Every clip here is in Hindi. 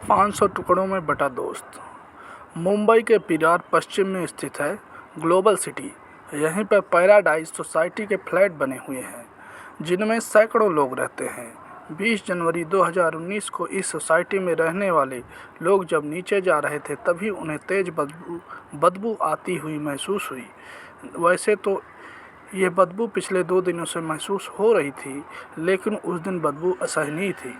500 टुकड़ों में बटा दोस्त। मुंबई के विरार पश्चिम में स्थित है ग्लोबल सिटी। यहीं पर पैराडाइज सोसाइटी के फ्लैट बने हुए हैं जिनमें सैकड़ों लोग रहते हैं। 20 जनवरी 2019 को इस सोसाइटी में रहने वाले लोग जब नीचे जा रहे थे तभी उन्हें तेज बदबू आती हुई महसूस हुई। वैसे तो ये बदबू पिछले 2 दिनों से महसूस हो रही थी, लेकिन उस दिन बदबू असहनीय थी।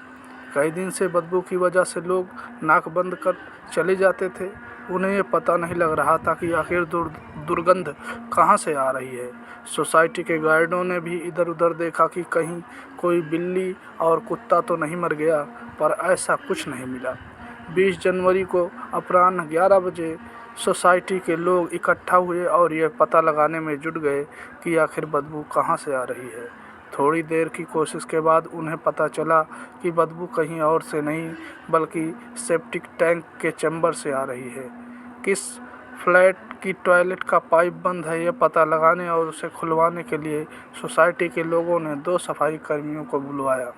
कई दिन से बदबू की वजह से लोग नाक बंद कर चले जाते थे। उन्हें ये पता नहीं लग रहा था कि आखिर दुर्गंध कहाँ से आ रही है। सोसाइटी के गार्डों ने भी इधर उधर देखा कि कहीं कोई बिल्ली और कुत्ता तो नहीं मर गया, पर ऐसा कुछ नहीं मिला। 20 जनवरी को अपराह्न 11 बजे सोसाइटी के लोग इकट्ठा हुए और यह पता लगाने में जुट गए कि आखिर बदबू कहाँ से आ रही है। थोड़ी देर की कोशिश के बाद उन्हें पता चला कि बदबू कहीं और से नहीं बल्कि सेप्टिक टैंक के चैम्बर से आ रही है। किस फ्लैट की टॉयलेट का पाइप बंद है, यह पता लगाने और उसे खुलवाने के लिए सोसाइटी के लोगों ने 2 सफाई कर्मियों को बुलवाया।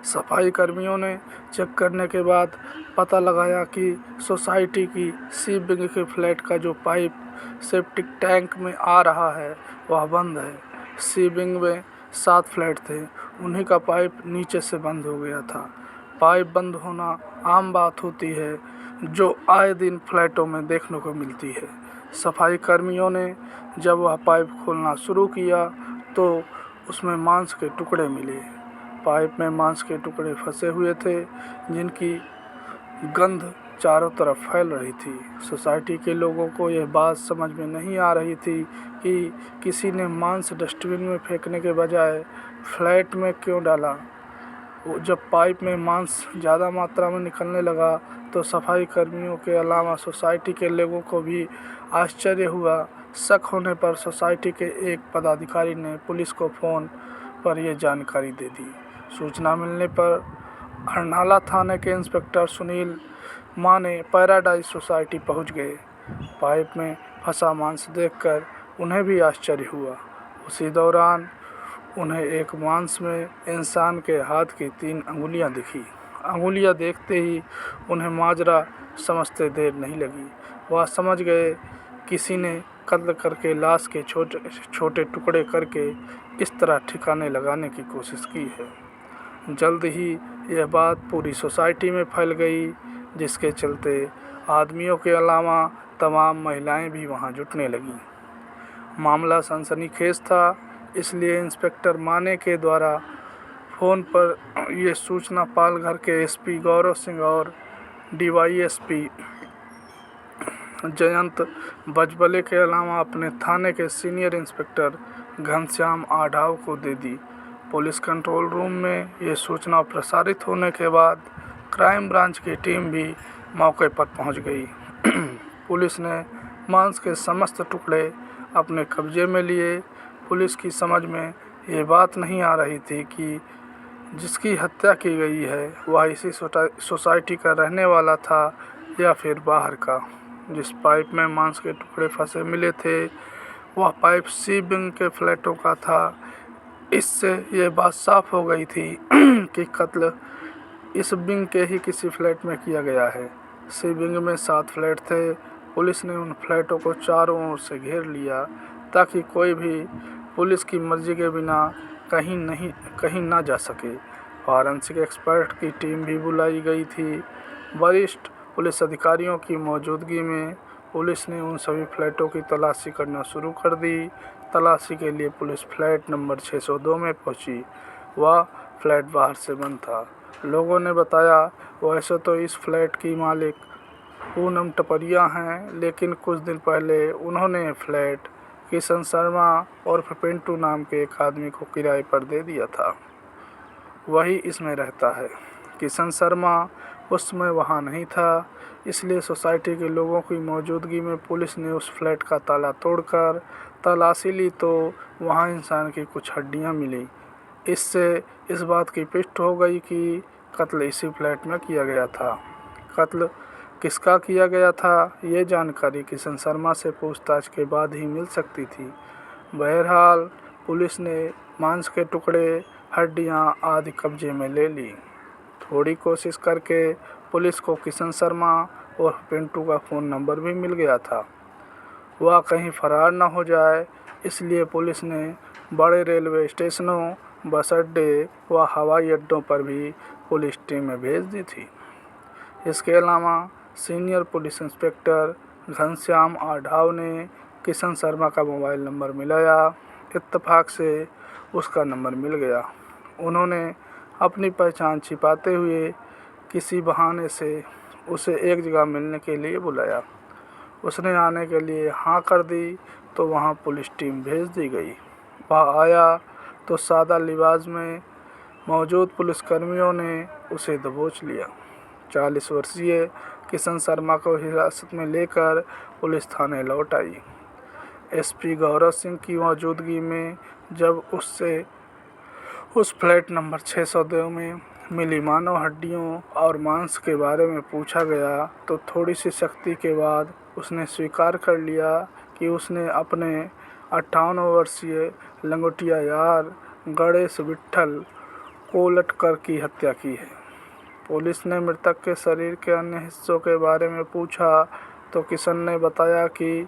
सफाई कर्मियों ने चेक करने के बाद पता लगाया कि सोसाइटी की सी विंग के फ्लैट का जो पाइप सेप्टिक टैंक में आ रहा है वह बंद है। सी विंग में 7 फ्लैट थे, उन्हीं का पाइप नीचे से बंद हो गया था। पाइप बंद होना आम बात होती है जो आए दिन फ्लैटों में देखने को मिलती है। सफाई कर्मियों ने जब वह पाइप खोलना शुरू किया तो उसमें मांस के टुकड़े मिले। पाइप में मांस के टुकड़े फंसे हुए थे जिनकी गंध चारों तरफ फैल रही थी। सोसाइटी के लोगों को यह बात समझ में नहीं आ रही थी कि किसी ने मांस डस्टबिन में फेंकने के बजाय फ्लैट में क्यों डाला। जब पाइप में मांस ज़्यादा मात्रा में निकलने लगा तो सफाई कर्मियों के अलावा सोसाइटी के लोगों को भी आश्चर्य हुआ। शक होने पर सोसाइटी के एक पदाधिकारी ने पुलिस को फ़ोन पर यह जानकारी दे दी। सूचना मिलने पर अरनाला थाने के इंस्पेक्टर सुनील माने पैराडाइज सोसाइटी पहुंच गए। पाइप में फंसा मांस देखकर उन्हें भी आश्चर्य हुआ। उसी दौरान उन्हें एक मांस में इंसान के हाथ की 3 अंगुलियां दिखी। अंगुलियां देखते ही उन्हें माजरा समझते देर नहीं लगी। वह समझ गए किसी ने कत्ल करके लाश के छोटे छोटे टुकड़े करके इस तरह ठिकाने लगाने की कोशिश की है। जल्द ही यह बात पूरी सोसाइटी में फैल गई, जिसके चलते आदमियों के अलावा तमाम महिलाएं भी वहां जुटने लगीं। मामला सनसनीखेज था, इसलिए इंस्पेक्टर माने के द्वारा फ़ोन पर यह सूचना पालघर के एसपी गौरव सिंह और डीवाईएसपी जयंत बजबले के अलावा अपने थाने के सीनियर इंस्पेक्टर घनश्याम आढ़ाव को दे दी। पुलिस कंट्रोल रूम में ये सूचना प्रसारित होने के बाद क्राइम ब्रांच की टीम भी मौके पर पहुंच गई। पुलिस ने मांस के समस्त टुकड़े अपने कब्जे में लिए। पुलिस की समझ में ये बात नहीं आ रही थी कि जिसकी हत्या की गई है वह इसी सोसाइटी का रहने वाला था या फिर बाहर का। जिस पाइप में मांस के टुकड़े फंसे मिले थे वह पाइप सी विंग के फ्लैटों का था। इससे यह बात साफ हो गई थी कि कत्ल इस विंग के ही किसी फ्लैट में किया गया है। सी विंग में 7 फ्लैट थे। पुलिस ने उन फ्लैटों को चारों ओर से घेर लिया ताकि कोई भी पुलिस की मर्जी के बिना कहीं ना जा सके। फॉरेंसिक एक्सपर्ट की टीम भी बुलाई गई थी। वरिष्ठ पुलिस अधिकारियों की मौजूदगी में पुलिस ने उन सभी फ्लैटों की तलाशी करना शुरू कर दी। तलाशी के लिए पुलिस फ्लैट नंबर 602 में पहुंची। वह फ्लैट बाहर से बंद था। लोगों ने बताया वैसे तो इस फ्लैट की मालिक पूनम टपरिया हैं, लेकिन कुछ दिन पहले उन्होंने फ्लैट किशन शर्मा और पिंटू नाम के एक आदमी को किराए पर दे दिया था। वही इसमें रहता है। किशन शर्मा उस समय वहाँ नहीं था, इसलिए सोसाइटी के लोगों की मौजूदगी में पुलिस ने उस फ्लैट का ताला तोड़कर तलाशी ली तो वहाँ इंसान की कुछ हड्डियाँ मिली। इससे इस बात की पुष्टि हो गई कि कत्ल इसी फ्लैट में किया गया था। कत्ल किसका किया गया था, ये जानकारी किशन शर्मा से पूछताछ के बाद ही मिल सकती थी। बहरहाल पुलिस ने मांस के टुकड़े, हड्डियाँ आदि कब्जे में ले ली। थोड़ी कोशिश करके पुलिस को किशन शर्मा और पिंटू का फ़ोन नंबर भी मिल गया था। वह कहीं फरार न हो जाए, इसलिए पुलिस ने बड़े रेलवे स्टेशनों, बस अड्डे व हवाई अड्डों पर भी पुलिस टीमें भेज दी थी। इसके अलावा senior police inspector Ghanshyam Adhav ने किशन शर्मा का मोबाइल नंबर मिलाया। इत्तेफाक से उसका नंबर मिल गया। उन्होंने अपनी पहचान छिपाते हुए किसी बहाने से उसे एक जगह मिलने के लिए बुलाया। उसने आने के लिए हाँ कर दी तो वहाँ पुलिस टीम भेज दी गई। वह आया तो सादा लिबास में मौजूद पुलिसकर्मियों ने उसे दबोच लिया। 40 वर्षीय किशन शर्मा को हिरासत में लेकर पुलिस थाने लौट आई। एसपी गौरव सिंह की मौजूदगी में जब उससे उस फ्लैट नंबर 602 में मिली मानव हड्डियों और मांस के बारे में पूछा गया तो थोड़ी सी सख्ती के बाद उसने स्वीकार कर लिया कि उसने अपने 58 वर्षीय लंगोटिया यार गणेश विट्ठल कोलटकर की हत्या की है। पुलिस ने मृतक के शरीर के अन्य हिस्सों के बारे में पूछा तो किशन ने बताया कि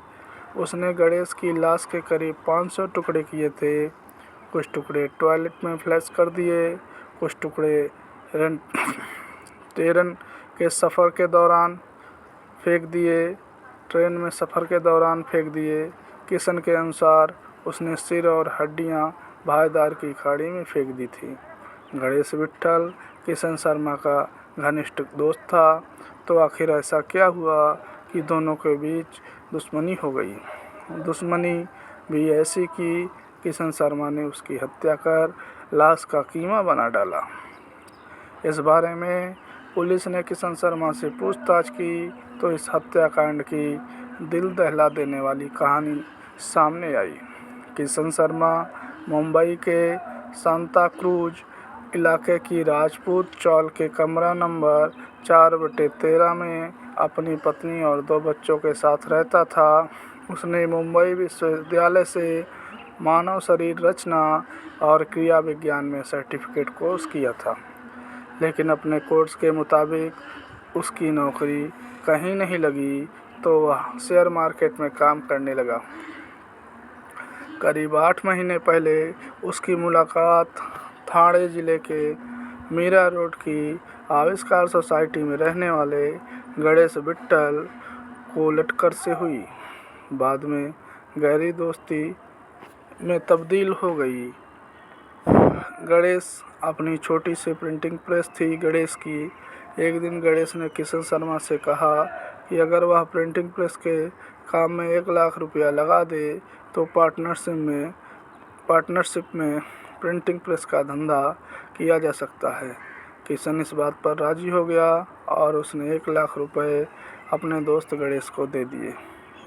उसने गणेश की लाश के करीब 500 टुकड़े किए थे। कुछ टुकड़े टॉयलेट में फ्लैश कर दिए, कुछ टुकड़े ट्रेन के सफ़र के दौरान फेंक दिए। किशन के अनुसार उसने सिर और हड्डियां भाईदार की खाड़ी में फेंक दी थी। गणेश विट्ठल किशन शर्मा का घनिष्ठ दोस्त था, तो आखिर ऐसा क्या हुआ कि दोनों के बीच दुश्मनी हो गई। दुश्मनी भी ऐसी कि किशन शर्मा ने उसकी हत्या कर लाश का कीमा बना डाला। इस बारे में पुलिस ने किशन शर्मा से पूछताछ की तो इस हत्याकांड की दिल दहला देने वाली कहानी सामने आई। किशन शर्मा मुंबई के सांता क्रूज इलाके की राजपूत चौल के कमरा नंबर 4/13 में अपनी पत्नी और 2 बच्चों के साथ रहता था। उसने मुंबई विश्वविद्यालय से मानव शरीर रचना और क्रिया विज्ञान में सर्टिफिकेट कोर्स किया था, लेकिन अपने कोर्स के मुताबिक उसकी नौकरी कहीं नहीं लगी तो वह शेयर मार्केट में काम करने लगा। करीब 8 महीने पहले उसकी मुलाकात ठाणे जिले के मीरा रोड की आविष्कार सोसाइटी में रहने वाले गणेश विट्ठल कोलटकर से हुई। बाद में गहरी दोस्ती में तब्दील हो गई। गणेश अपनी छोटी सी प्रिंटिंग प्रेस थी गणेश की। एक दिन गणेश ने किशन शर्मा से कहा कि अगर वह प्रिंटिंग प्रेस के काम में 1 लाख रुपया लगा दे तो पार्टनरशिप में प्रिंटिंग प्रेस का धंधा किया जा सकता है। किशन इस बात पर राजी हो गया और उसने 1 लाख रुपए अपने दोस्त गणेश को दे दिए।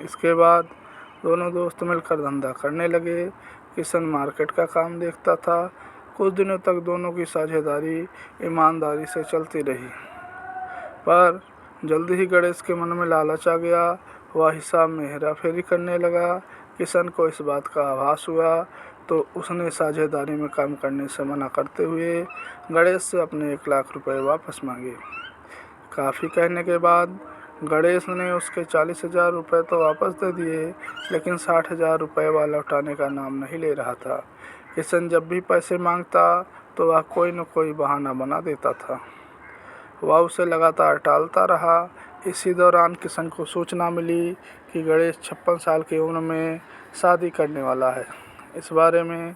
इसके बाद दोनों दोस्त मिलकर धंधा करने लगे। किशन मार्केट का काम देखता था। कुछ दिनों तक दोनों की साझेदारी ईमानदारी से चलती रही, पर जल्दी ही गणेश के मन में लालच आ गया। वह हिसाब में हेराफेरी करने लगा। किशन को इस बात का आभास हुआ तो उसने साझेदारी में काम करने से मना करते हुए गणेश से अपने 1 लाख रुपए वापस मांगे। काफ़ी कहने के बाद गणेश ने उसके 40,000 रुपये तो वापस दे दिए, लेकिन 60,000 रुपये वह लौटाने का नाम नहीं ले रहा था। किशन जब भी पैसे मांगता तो वह कोई न कोई बहाना बना देता था। वह उसे लगातार टालता रहा। इसी दौरान किशन को सूचना मिली कि गणेश 56 साल की उम्र में शादी करने वाला है। इस बारे में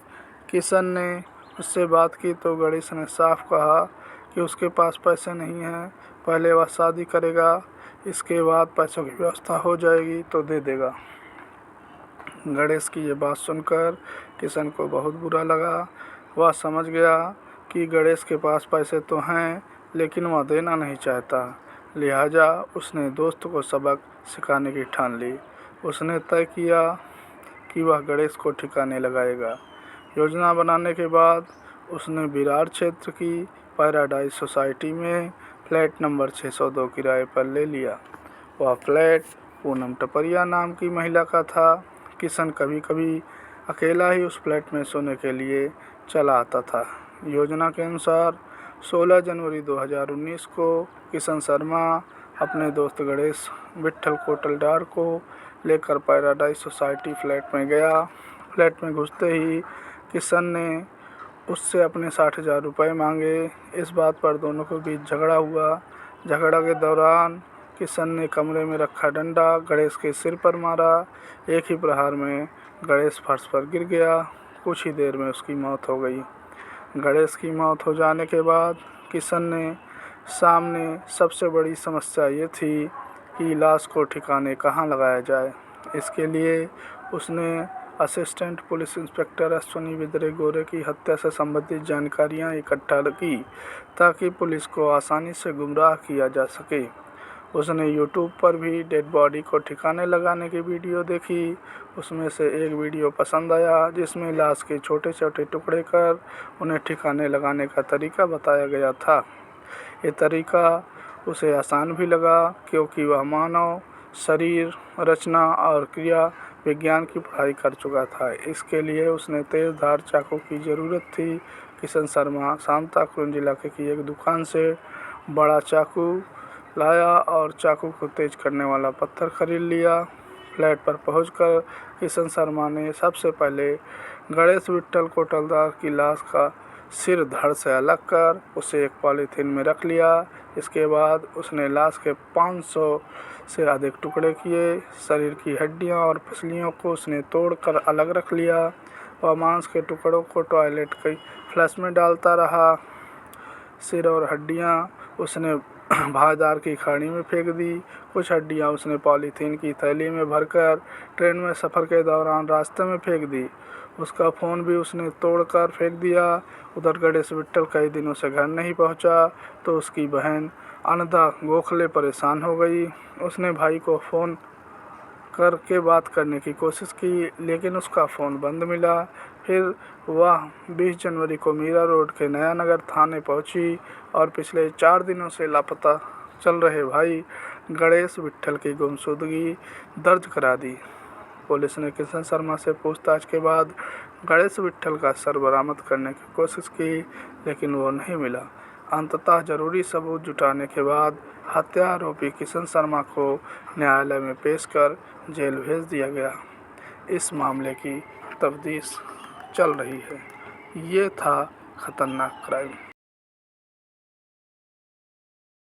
किशन ने उससे बात की तो गणेश ने साफ कहा कि उसके पास पैसे नहीं हैं, पहले वह शादी करेगा, इसके बाद पैसों की व्यवस्था हो जाएगी तो दे देगा। गणेश की ये बात सुनकर किशन को बहुत बुरा लगा। वह समझ गया कि गणेश के पास पैसे तो हैं, लेकिन वह देना नहीं चाहता। लिहाजा उसने दोस्त को सबक सिखाने की ठान ली। उसने तय किया कि वह गणेश को ठिकाने लगाएगा। योजना बनाने के बाद उसने विरार क्षेत्र की पैराडाइज सोसाइटी में फ्लैट नंबर 602 किराए पर ले लिया। वह फ्लैट पूनम टपरिया नाम की महिला का था। किशन कभी कभी अकेला ही उस फ्लैट में सोने के लिए चला आता था। योजना के अनुसार 16 जनवरी 2019 को किशन शर्मा अपने दोस्त गणेश विट्ठल कोटलदार को लेकर पैराडाइज सोसाइटी फ्लैट में गया। फ्लैट में घुसते ही किशन ने उससे अपने 60,000 रुपये मांगे। इस बात पर दोनों के बीच झगड़ा हुआ। झगड़ा के दौरान किशन ने कमरे में रखा डंडा गणेश के सिर पर मारा। एक ही प्रहार में गणेश फर्श पर गिर गया। कुछ ही देर में उसकी मौत हो गई। गणेश की मौत हो जाने के बाद किशन ने सामने सबसे बड़ी समस्या ये थी कि लाश को ठिकाने कहाँ लगाया जाए। इसके लिए उसने assistant police inspector Ashwini Bidre गोरे की हत्या से संबंधित जानकारियां इकट्ठा की ताकि पुलिस को आसानी से गुमराह किया जा सके। उसने यूट्यूब पर भी डेड बॉडी को ठिकाने लगाने की वीडियो देखी। उसमें से एक वीडियो पसंद आया जिसमें लाश के छोटे छोटे टुकड़े कर उन्हें ठिकाने लगाने का तरीका बताया गया था। ये तरीका उसे आसान भी लगा क्योंकि वह मानव शरीर रचना और क्रिया विज्ञान की पढ़ाई कर चुका था। इसके लिए उसने तेज धार चाकू की ज़रूरत थी। किशन शर्मा सांताक्रूज इलाके की एक दुकान से बड़ा चाकू लाया और चाकू को तेज करने वाला पत्थर खरीद लिया। फ्लैट पर पहुंचकर किशन शर्मा ने सबसे पहले गणेश विट्ठल कोटलदार की लाश का सिर धड़ से अलग कर उसे एक पॉलीथीन में रख लिया। इसके बाद उसने लाश के 500 से अधिक टुकड़े किए। शरीर की हड्डियां और पसलियों को उसने तोड़कर अलग रख लिया। वह मांस के टुकड़ों को टॉयलेट की फ्लश में डालता रहा। सिर और हड्डियां उसने भाईदार की खाड़ी में फेंक दी। कुछ हड्डियां उसने पॉलीथीन की थैली में भरकर ट्रेन में सफ़र के दौरान रास्ते में फेंक दी। उसका फ़ोन भी उसने तोड़कर फेंक दिया। उधर गणेश विट्ठल कई दिनों से घर नहीं पहुंचा तो उसकी बहन अनदा गोखले परेशान हो गई। उसने भाई को फ़ोन करके बात करने की कोशिश की लेकिन उसका फ़ोन बंद मिला। फिर वह 20 जनवरी को मीरा रोड के नया नगर थाने पहुंची और पिछले 4 दिनों से लापता चल रहे भाई गणेश विट्ठल की गुमशुदगी दर्ज करा दी। पुलिस ने किशन शर्मा से पूछताछ के बाद गणेश विट्ठल का सर बरामद करने की कोशिश की लेकिन वो नहीं मिला। अंततः जरूरी सबूत जुटाने के बाद हत्या आरोपी किशन शर्मा को न्यायालय में पेश कर जेल भेज दिया गया। इस मामले की तफ्तीश चल रही है। ये था खतरनाक क्राइम।